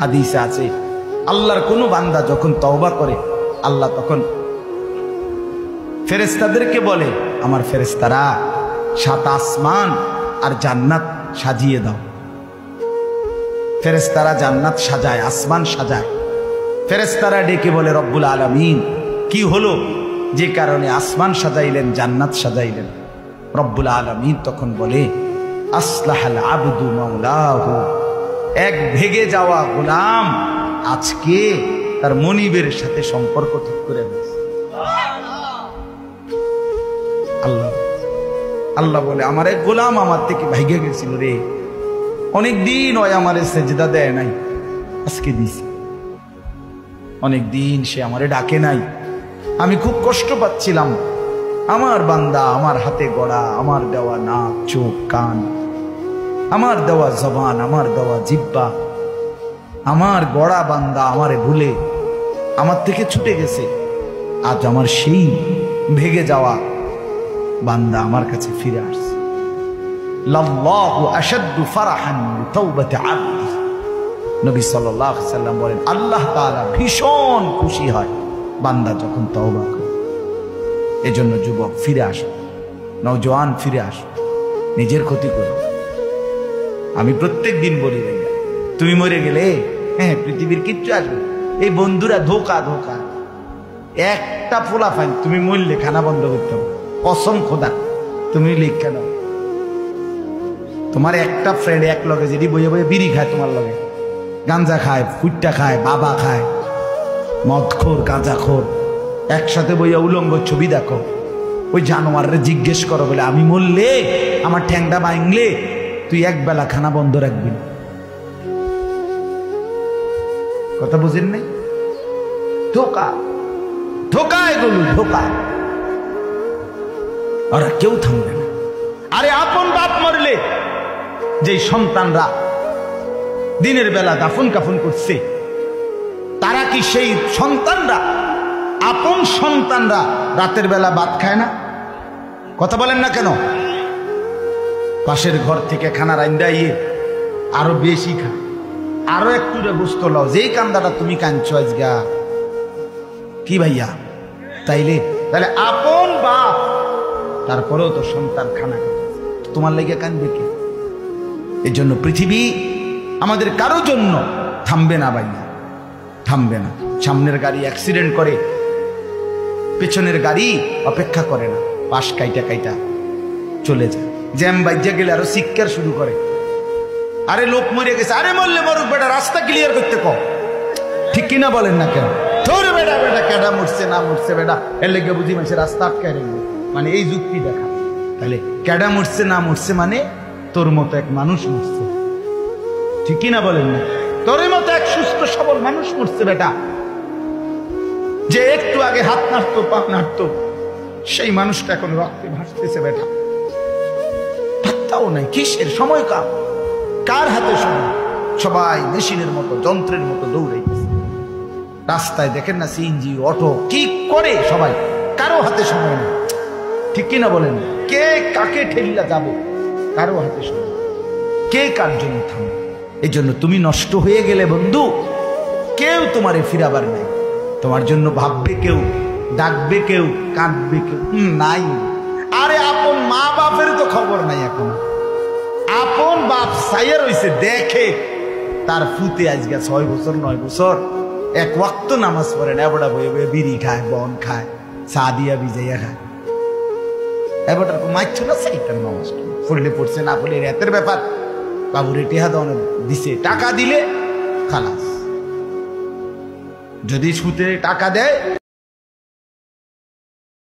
হাদিসে আছে আল্লাহর কোন বান্দা যখন তওবা করে আল্লাহ তখন ফেরেশতাদেরকে বলে, আমার ফেরেশতারা 7 আসমান আর জান্নাত সাজিয়ে দাও। ফেরেশতারা জান্নাত সাজায়, আসমান সাজায়। ফেরেশতারা ডেকে বলে, রব্বুল আলামিন কি হলো যে কারণে আসমান সাজাইলেন, জান্নাত সাজাইলেন? রব্বুল আলামিন তখন বলে, আসলাহাল আবদু মাওলাহু, এক ভেগে যাওয়া গোলাম আজকে তার মনিবের সাথে সম্পর্ক ঠিক করে দিয়েছে। আল্লাহ আল্লাহ বলে, আমার এক গোলাম আমার থেকে ভাইগে গেছিল রে, অনেকদিন ওই আমারে সেজদা দেয় নাই, আজকে দিছে। অনেকদিন সে আমারে ডাকে নাই, আমি খুব কষ্ট পাচ্ছিলাম। আমার বান্দা আমার হাতে গড়া, আমার দেওয়া নাক চোখ কান, আমার দেওয়া জবান, আমার দেওয়া জিহ্বা, আমার গড়া বান্দা আমারে ভুলে আমার থেকে ছুটে গেছে। আজ আমার সেই ভেগে যাওয়া বান্দা আমার কাছে ফিরে আসছে। লাল্লাহু আশাদ্দু ফারাহান বিতাওবাতি আবদি, নবী সাল্লাল্লাহু আলাইহি সাল্লাম বলেন, আল্লাহ তাআলা ভীষণ খুশি হয় বান্দা যখন তওবা করে। এজন্য যুবক ফিরে আসো, নওজোয়ান ফিরে আসো, নিজের ক্ষতি করো। আমি প্রত্যেক দিন বলি, ভাইয়া তুমি মরে গেলে হ্যাঁ পৃথিবীর কিচ্ছু আসবে, এই বন্ধুরা ধোকা ধোকা। একটা ফোলা ফাইন তুমি মরলে খানা বন্ধ করতে হবে, কসম খোদা তুমি লিখে নাও। তোমার একটা ফ্রেন্ড এক লগে যদি বইয়ে বইয়ে বিড়ি খায়, তোমার লগে গাঞ্জা খায়, ফুটটা খায়, বাবা খায়, মদখোর গাঁজাখোর, একসাথে বইয়া উলঙ্গ ছবি দেখো, ওই জানোয়াররে জিজ্ঞেস করো বলে, আমি মরলে আমার ঠ্যাংটা ভাঙলে তুই এক বেলা খানা বন্ধ রাখবি না। কথা বুঝেন নাই? ধোকা ধোকা, এগুলো ধোকা। ওরা কেউ থামবে না। আরে আপন বাপ মরলে যেই সন্তানরা দিনের বেলা দাফন কাফন করছে, তারা কি সেই সন্তানরা, আপন সন্তানরা রাতের বেলা ভাত খায় না? কথা বলেন না কেন? পাশের ঘর থেকে খানা রান্দাইয়ে আরো বেশি খায়, আরো একটু গোস্ত লাও, যেই কান্দাটা তুমি কাঁদছো আজগা কি ভাইয়া, তাইলে তাহলে আপন বাপ, তারপরেও তো সন্তান খানা খায়, তোমার লেগে কাঁদবে কি? এর জন্য পৃথিবী আমাদের কারো জন্য থামবে না ভাইয়া, থামবে না। সামনের গাড়ি অ্যাক্সিডেন্ট করে, পেছনের গাড়ি অপেক্ষা করে না, পাশ কাইটা কাইটা চলে যায়। জ্যাম বাইজা গেলে আরো চিৎকার শুরু করে, আরে লোক মরে গেছে, আরে মরলে মরুক বেটা, রাস্তা ক্লিয়ার করতে কও। ঠিক কিনা বলেন না কেন? তোর বেটা বেটা কেডা মরছে না মরছে বেটা, এর লেগে বুঝি মাসে রাস্তা আটকায় রাখবে, মানে এই যুক্তি দেখা। তাহলে কেডা মরছে না মরছে মানে তোর মতো এক মানুষ মরছে। ঠিক কিনা বলেন না? তোর মতো এক সুস্থ সবল মানুষ মরছে বেটা, যে একটু আগে হাত নাড়তো পা নাড়তো, সেই মানুষটা এখন রক্তে ভাসতেছে বেটা। পাত্তাও নাই, কিসের সময় কাম, কার হাতে সময়? সবাই মেশিনের মতো যন্ত্রের মতো দৌড়াইতেছে। রাস্তায় দেখেন না সিএনজি অটো কি করে সবাই, কারো হাতে সময় নেই। ঠিক কিনা বলেন? কে কাকে ঠেলিয়া যাব, কারো হাতে সময়, কে কার জন্য থামবে। এই জন্য তুমি নষ্ট হয়ে গেলে বন্ধু, কেউ তোমারে ফিরাবার নাই। তোমার জন্য ভাববে কেউ, ডাকবে কেউ, কাঁদবে কেউ নাই। আরে আপন মা বাপের তো খবর নাই এখন। আপন বাপ সাইয়া রইছে, দেখে তার ফুতে আজকে 6 বছর 9 বছর এক ওয়াক্ত নামাজ পড়ে না, এবড়া বয়ে বয়ে বিড়ি খায়, বন খায়, চা দিয়া ভিজাইয়া খায়। এবটার মাইছ না সেইটার নামাজ পড়লে পড়ছে, না পড়লে রাতের ব্যাপার। বাবুরে টেহা দাও দিছে, টাকা দিলে খালাস। যদি সুতে টাকা দেয়